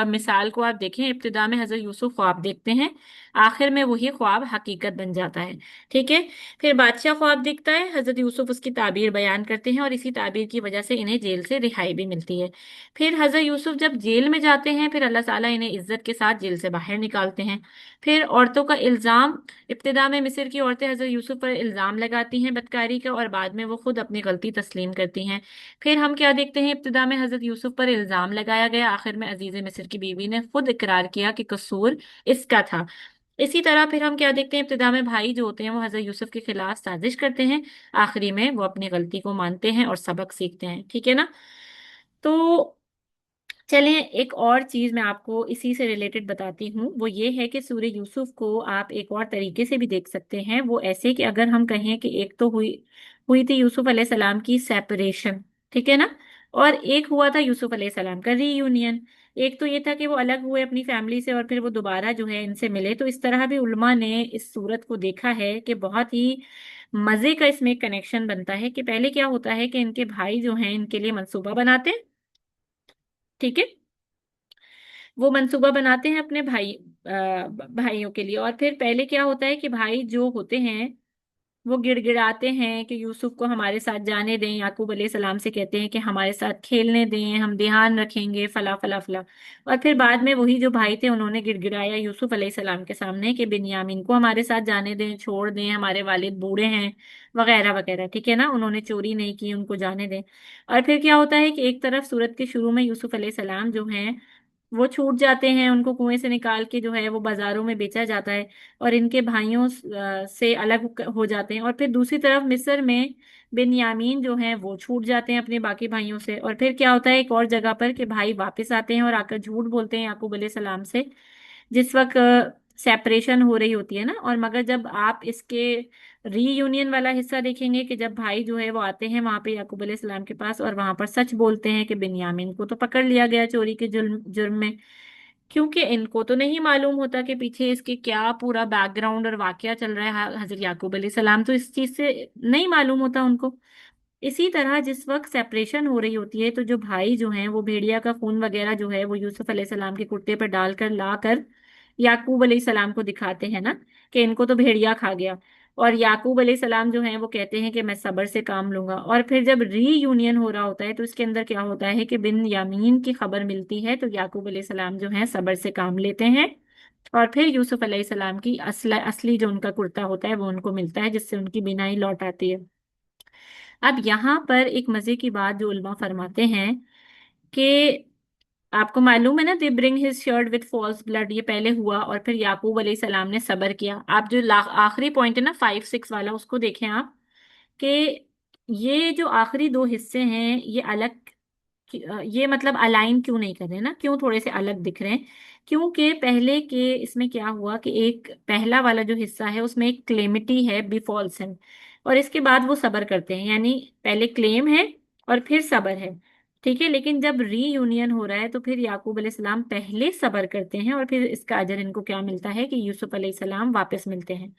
A: مثال کو آپ دیکھیں. ابتدا میں حضرت یوسف خواب دیکھتے ہیں، آخر میں وہی خواب حقیقت بن جاتا ہے. ٹھیک ہے. پھر بادشاہ خواب دیکھتا ہے، حضرت یوسف اس کی تعبیر بیان کرتے ہیں، اور اسی تعبیر کی وجہ سے انہیں جیل سے رہائی بھی ملتی ہے. پھر حضرت یوسف جب جیل میں جاتے ہیں، پھر اللہ تعالیٰ انہیں عزت کے ساتھ جیل سے باہر نکالتے ہیں. پھر عورتوں کا الزام، ابتدا میں مصر کی عورتیں حضرت یوسف پر الزام لگاتی ہیں بدکاری کا، اور بعد میں وہ خود اپنی غلطی تسلیم کرتی ہیں. پھر ہم کیا دیکھتے ہیں؟ ابتدا میں حضرت یوسف پر الزام لگایا گیا، آخر میں عزیز مصر کی بیوی نے خود اقرار کیا کہ قصور اس کا تھا. اسی طرح پھر ہم کیا دیکھتے ہیں؟ ابتدا میں بھائی جو ہوتے ہیں وہ حضرت یوسف کے خلاف سازش کرتے ہیں، آخری میں وہ اپنی غلطی کو مانتے ہیں اور سبق سیکھتے ہیں. ٹھیک ہے نا؟ تو چلیں ایک اور چیز میں آپ کو اسی سے ریلیٹڈ بتاتی ہوں. وہ یہ ہے کہ سورہ یوسف کو آپ ایک اور طریقے سے بھی دیکھ سکتے ہیں. وہ ایسے کہ اگر ہم کہیں کہ ایک تو ہوئی تھی یوسف علیہ السلام کی سیپریشن، ٹھیک ہے نا، اور ایک ہوا تھا یوسف علیہ السلام کا ری یونین. ایک تو یہ تھا کہ وہ الگ ہوئے اپنی فیملی سے، اور پھر وہ دوبارہ جو ہے ان سے ملے. تو اس طرح بھی علماء نے اس صورت کو دیکھا ہے کہ بہت ہی مزے کا اس میں ایک کنیکشن بنتا ہے. کہ پہلے کیا ہوتا ہے کہ ان کے بھائی جو ہیں ان کے لیے منصوبہ بناتے ہیں. ٹھیک ہے. وہ منصوبہ بناتے ہیں اپنے بھائیوں کے لیے. اور پھر پہلے کیا ہوتا ہے کہ بھائی جو ہوتے ہیں وہ گڑ گڑاتے ہیں کہ یوسف کو ہمارے ساتھ جانے دیں. یعقوب علیہ السلام سے کہتے ہیں کہ ہمارے ساتھ کھیلنے دیں، ہم دھیان رکھیں گے، فلا فلا فلا. اور پھر بعد میں وہی جو بھائی تھے انہوں نے گڑ گڑایا یوسف علیہ السلام کے سامنے کہ بنیامین کو ہمارے ساتھ جانے دیں، چھوڑ دیں، ہمارے والد بوڑھے ہیں، وغیرہ وغیرہ. ٹھیک ہے نا، انہوں نے چوری نہیں کی، ان کو جانے دیں. اور پھر کیا ہوتا ہے کہ ایک طرف سورت کے شروع میں یوسف علیہ السلام جو ہیں وہ چھوٹ جاتے ہیں، ان کو کنویں سے نکال کے جو ہے وہ بازاروں میں بیچا جاتا ہے، اور ان کے بھائیوں سے الگ ہو جاتے ہیں. اور پھر دوسری طرف مصر میں بنیامین جو ہیں وہ چھوٹ جاتے ہیں اپنے باقی بھائیوں سے. اور پھر کیا ہوتا ہے ایک اور جگہ پر کہ بھائی واپس آتے ہیں اور آ کر جھوٹ بولتے ہیں یعقوب علیہ السلام سے، جس وقت سیپریشن ہو رہی ہوتی ہے نا. اور مگر جب آپ اس کے ری یونین والا حصہ دیکھیں گے کہ جب بھائی جو ہے وہ آتے ہیں وہاں پہ یعقوب علیہ السلام کے پاس، اور وہاں پر سچ بولتے ہیں کہ بنیامین کو تو پکڑ لیا گیا چوری کے جرم میں. کیونکہ ان کو تو نہیں معلوم ہوتا کہ پیچھے اس کے کیا پورا بیک گراؤنڈ اور واقعہ چل رہا ہے. حضرت یعقوب علیہ السلام تو اس چیز سے نہیں معلوم ہوتا ان کو. اسی طرح جس وقت سیپریشن ہو رہی ہوتی ہے تو جو بھائی جو ہیں وہ بھیڑیا کا خون وغیرہ جو ہے وہ یوسف علیہ السلام کے کرتے پر ڈال کر لا کر یعقوب علیہ السلام کو دکھاتے ہیں نا کہ ان کو تو بھیڑیا کھا گیا. اور یعقوب علیہ السلام جو ہیں وہ کہتے ہیں کہ میں صبر سے کام لوں گا. اور پھر جب ری یونین ہو رہا ہوتا ہے تو اس کے اندر کیا ہوتا ہے کہ بن یامین کی خبر ملتی ہے تو یعقوب علیہ السلام جو ہیں صبر سے کام لیتے ہیں، اور پھر یوسف علیہ السلام کی اصلی جو ان کا کرتا ہوتا ہے وہ ان کو ملتا ہے، جس سے ان کی بینائی لوٹ آتی ہے. اب یہاں پر ایک مزے کی بات جو علماء فرماتے ہیں कि आपको मालूम है ना, they bring his shirt with false blood, ये पहले हुआ, और फिर याकूब अलैहिस्सलाम ने सब्र किया। आप जो आखिरी पॉइंट है ना 5-6 वाला, उसको देखें आप, कि ये जो आखिरी दो हिस्से हैं ये अलग, ये मतलब अलाइन क्यों नहीं कर रहे ना, क्यों थोड़े से अलग दिख रहे हैं? क्योंकि पहले के इसमें क्या हुआ कि एक पहला वाला जो हिस्सा है उसमें एक क्लेमिटी है बिफॉल्सन, और इसके बाद वो सबर करते हैं, यानी पहले क्लेम है और फिर सबर है। ठीक है, लेकिन जब रीयूनियन हो रहा है तो फिर याकूब अलैहिस्सलाम पहले सबर करते हैं और फिर इसका अजर इनको क्या मिलता है कि यूसुफ अलैहिस्सलाम वापस मिलते हैं।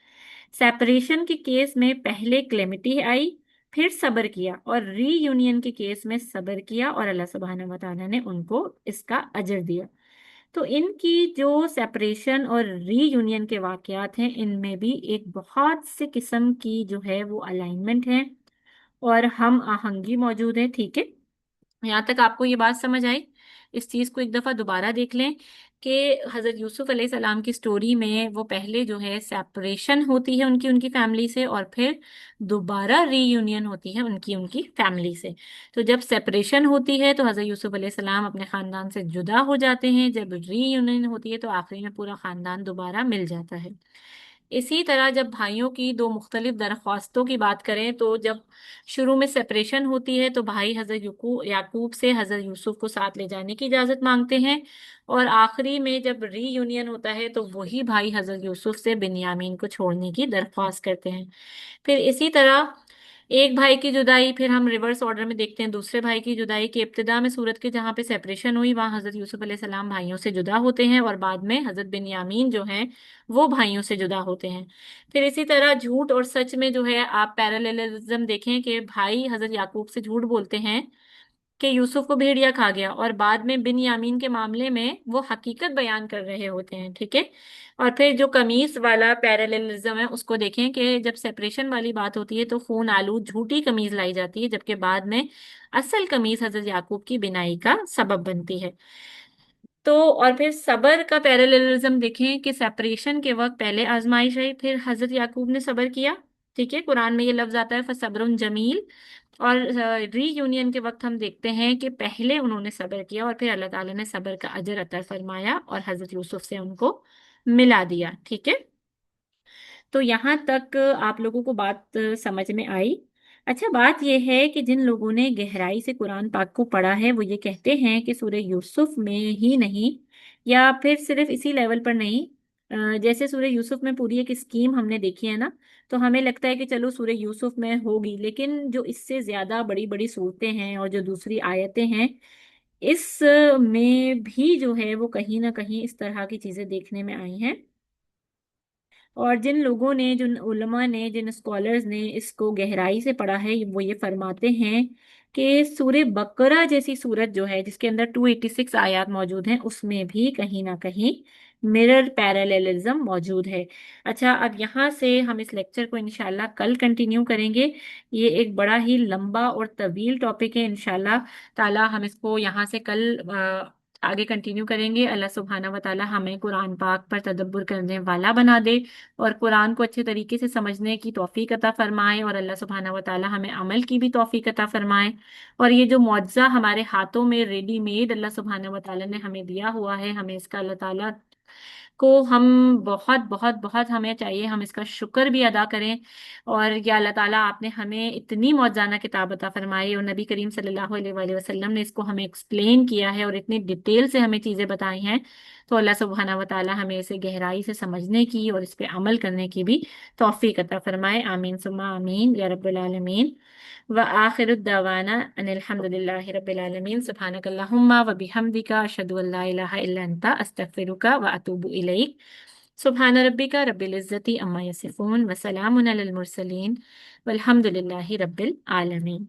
A: सेपरेशन के केस में पहले क्लेमिटी आई, फिर सब्र किया, और रीयूनियन के केस में सब्र किया और अल्लाह सुब्हानहू व तआला ने उनको इसका अजर दिया। तो इनकी जो सेपरेशन और रीयूनियन के वाकयात हैं इनमें भी एक बहुत से किस्म की जो है वो अलाइनमेंट है और हम आहंगी मौजूद है। ठीक है, यहाँ तक आपको ये बात समझ आई? इस चीज को एक दफा दोबारा देख लें कि हजरत यूसुफ अलैहिस्सलाम की स्टोरी में वो पहले जो है सेपरेशन होती है उनकी उनकी फैमिली से, और फिर दोबारा रीयूनियन होती है उनकी उनकी फैमिली से। तो जब सेपरेशन होती है तो हजरत यूसुफ अलैहिस्सलाम अपने खानदान से जुदा हो जाते हैं, जब रीयूनियन होती है तो आखिरी में पूरा खानदान दोबारा मिल जाता है। इसी तरह जब भाइयों की दो मुख्तलिफ दरख्वास्तों की बात करें, तो जब शुरू में सेपरेशन होती है तो भाई हजरत याकूब से हजरत यूसुफ को साथ ले जाने की इजाज़त मांगते हैं, और आखिरी में जब रीयूनियन होता है तो वही भाई हजरत यूसुफ से बिन्यामीन को छोड़ने की दरख्वास्त करते हैं। फिर इसी तरह एक भाई की जुदाई, फिर हम रिवर्स ऑर्डर में देखते हैं दूसरे भाई की जुदाई, की इब्तिदा में सूरत के जहाँ पे सेपरेशन हुई वहाँ हजरत यूसुफ अलैहिस्सलाम भाइयों से जुदा होते हैं, और बाद में हजरत बिन्यामीन जो हैं वो भाइयों से जुदा होते हैं। फिर इसी तरह झूठ और सच में जो है आप पैरेललिज्म देखें कि भाई हजरत याकूब से झूठ बोलते हैं कि यूसुफ को भेड़िया खा गया, और बाद में बिन यामीन के मामले में वो हकीकत बयान कर रहे होते हैं। ठीक है, और फिर जो कमीज वाला पैरेललिज्म है उसको देखें कि जब सेपरेशन वाली बात होती है तो खून आलूद झूठी कमीज लाई जाती है, जबकि बाद में असल कमीज हजरत याकूब की बिनाई का सबब बनती है। तो और फिर सबर का पैरेललिज्म देखें कि सेपरेशन के वक्त पहले आजमाइश आई, फिर हजरत याकूब ने सबर किया। ठीक है, कुरान में ये लफ्ज आता है फसब्रुन जमील, और रीयूनियन के वक्त हम देखते हैं कि पहले उन्होंने सब्र किया और फिर अल्लाह ताला ने सब्र का अजर अता फरमाया और हजरत यूसुफ से उनको मिला दिया। ठीक है, तो यहाँ तक आप लोगों को बात समझ में आई? अच्छा, बात यह है कि जिन लोगों ने गहराई से कुरान पाक को पढ़ा है वो ये कहते हैं कि सूरह यूसुफ में ही नहीं, या फिर सिर्फ इसी लेवल पर नहीं, जैसे सूरह यूसुफ में पूरी एक स्कीम हमने देखी है ना, तो हमें लगता है कि चलो सूरह यूसुफ में होगी, लेकिन जो इससे ज्यादा बड़ी बड़ी सूरतें हैं और जो दूसरी आयतें हैं, इस में भी जो है वो कहीं ना कहीं इस तरह की चीजें देखने में आई हैं। और जिन लोगों ने, जिन उलमा ने, जिन स्कॉलर्स ने इसको गहराई से पढ़ा है वो ये फरमाते हैं कि सूरह बकरा जैसी सूरत जो है जिसके अंदर 286 आयत मौजूद हैं उसमें भी कहीं ना कहीं मिरर पैरेललिज्म मौजूद है। अच्छा, अब यहाँ से हम इस लेक्चर को इंशाल्लाह कल कंटिन्यू करेंगे। ये एक बड़ा ही लंबा और तवील टॉपिक है, इंशाल्लाह ताला हम इसको यहाँ से कल आगे कंटिन्यू करेंगे। अल्लाह सुब्हाना व ताला हमें कुरान पाक पर तदब्बुर करने वाला बना दे और कुरान को अच्छे तरीके से समझने की तौफीक अता फरमाए, और अल्लाह सुब्हाना व ताला हमें अमल की भी तौफीक अता फरमाए। और ये जो मुआवजा हमारे हाथों में रेडीमेड अल्लाह सुब्हाना व ताला ने हमें दिया हुआ है, हमें इसका अल्लाह ताला को हम बहुत बहुत बहुत हमें चाहिए हम इसका शुक्र भी अदा करें। और या अल्लाह ताला आपने हमें इतनी मौजाना किताब अता फरमाई और नबी करीम सल्लल्लाहु अलैहि वसल्लम ने इसको हमें एक्सप्लेन किया है और इतनी डिटेल से हमें चीज़ें बताई हैं, तो अल्लाह सुब्हाना व ताला हमें इसे गहराई से समझने की और इस पे अमल करने की भी तौफीक अता फरमाए। आमीन सुम्मा आमीन या रब्बल आलमीन। व आखिरु दावाना अनिल हम्दुलिल्लाहि रब्बिल आलमीन। सुब्हानकल्लाहुम्मा व बिहम्दिका अशहदु अल्ला इलाहा इल्ला अंता अस्तगफिरुका व अतूबु इलैक। सुब्हान रब्बिका रब्बिल इज्जति अम्मा यसिफून व सलामुन अलल मुरसलीन वल्हम्दुलिल्लाहि रब्बिल आलमीन।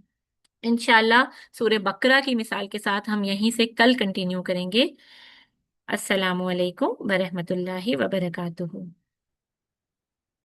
A: इंशाल्लाह सूरह बकरा की मिसाल के साथ हम यहीं से कल कंटिन्यू करेंगे। अस्सलामु अलैकुम व रहमतुल्लाहि व बरकातुहू।